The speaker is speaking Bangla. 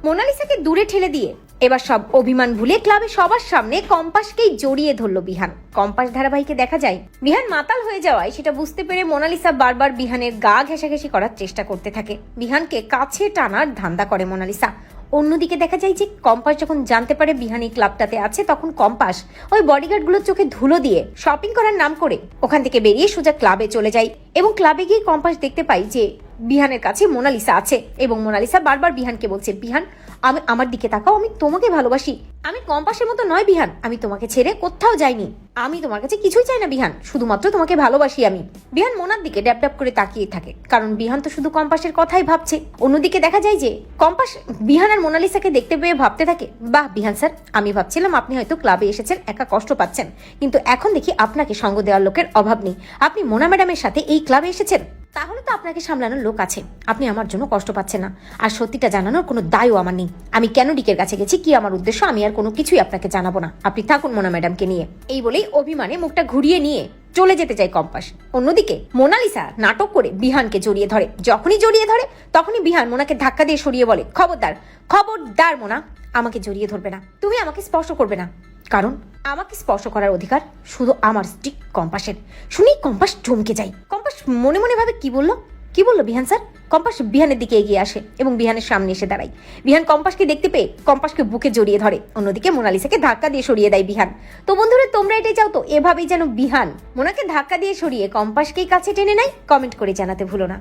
মোনালিসাকে দূরে ঠেলে দিয়ে এবার সব অভিমান ভুলে ক্লাবে সবার সামনে কম্পাসকেই জড়িয়ে ধরলো বিহান। কম্পাস ধারাবাহিকে দেখা যায় বিহান মাতাল হয়ে যাওয়ায় সেটা বুঝতে পেরে মোনালিসা বারবার বিহানের গা ঘেঁষাঘেঁষি করার চেষ্টা করতে থাকে। বিহানকে কাছে টানার ধান্দা করে মোনালিসা। অন্যদিকে দেখা যায় যে কম্পাস যখন জানতে পারে বিহান এই ক্লাবটাতে আছে, তখন কম্পাস ওই বডিগার্ডগুলোর চোখে ধুলো দিয়ে শপিং করার নাম করে ওখান থেকে বেরিয়ে সোজা ক্লাবে চলে যায়। এবং ক্লাবে গিয়ে কম্পাস দেখতে পাই যে বিহানের কাছে মোনালিসা আছে এবং মোনালিসা বারবার বিহানকে বলছে, বিহান আমি আমার দিকে তাকাও, আমি তোমাকে ভালোবাসি, আমি কম্পাসের মতো নয় বিহান, আমি তোমাকে ছেড়ে কোথাও যাইনি, আমি তোমার কাছে কিছুই চাই না বিহান, শুধুমাত্র তোমাকে ভালোবাসি আমি। বিহান মোনার দিকে ড্যাপ ড্যাপ করে তাকিয়ে থাকে, কারণ বিহান তো শুধু কম্পাসের কথাই ভাবছে। অন্যদিকে দেখা যায় যে কম্পাস বিহান আর মোনালিসাকে দেখতে পেয়ে ভাবতে থাকে, বাহ বিহান স্যার, আমি ভাবছিলাম আপনি হয়তো ক্লাবে এসেছেন, একা কষ্ট পাচ্ছেন, কিন্তু এখন দেখি আপনাকে সঙ্গ দেওয়ার লোকের অভাব নেই, আপনি মোনা ম্যাডামের সাথে এই ক্লাবে এসেছেন, তাহলে তো আপনাকে সামলানোর লোক আছে, আপনি আমার জন্য কষ্ট পাচ্ছেন না। আর সত্যিটা জানানোর কোনো দায়ও আমার নেই, আমি কেন ডিকের কাছে গেছি, কি আমার উদ্দেশ্য, আমি আর কোনো কিছুই আপনাকে জানাবো না, আপনি থাকুন মোনা ম্যাডামকে নিয়ে। এই বলেই অভিমানে মুখটা ঘুরিয়ে নিয়ে চলে যেতে চায় কম্পাস। অন্যদিকে মোনালিসা নাটক করে বিহানকে জড়িয়ে ধরে, যখনই জড়িয়ে ধরে তখনই বিহান মোনাকে ধাক্কা দিয়ে সরিয়ে বলে, খবরদার খবরদার মোনা, আমাকে জড়িয়ে ধরবে না, তুমি আমাকে স্পর্শ করবে না, কারণ আমাকে স্পর্শ করার অধিকার শুধু আমার স্ত্রী কম্পাসের। শুনি কম্পাস চমকে যায়। কম্পাস মনে মনে ভাবে, কি বললো বিহান স্যার? কম্পাস বিহানের দিকে এগিয়ে আসে এবং বিহানের সামনে এসে দাঁড়ায়। বিহান কম্পাসকে দেখতে পেয়ে কম্পাসকে বুকে জড়িয়ে ধরে, অন্যদিকে মোনালিসাকে ধাক্কা দিয়ে সরিয়ে দেয় বিহান। তো বন্ধুরা, তোমরা এটাই চাও তো এভাবেই যেন বিহান মোনাকে ধাক্কা দিয়ে সরিয়ে কম্পাসকেই কাছে টেনে নেয়? কমেন্ট করে জানাতে ভুলো না।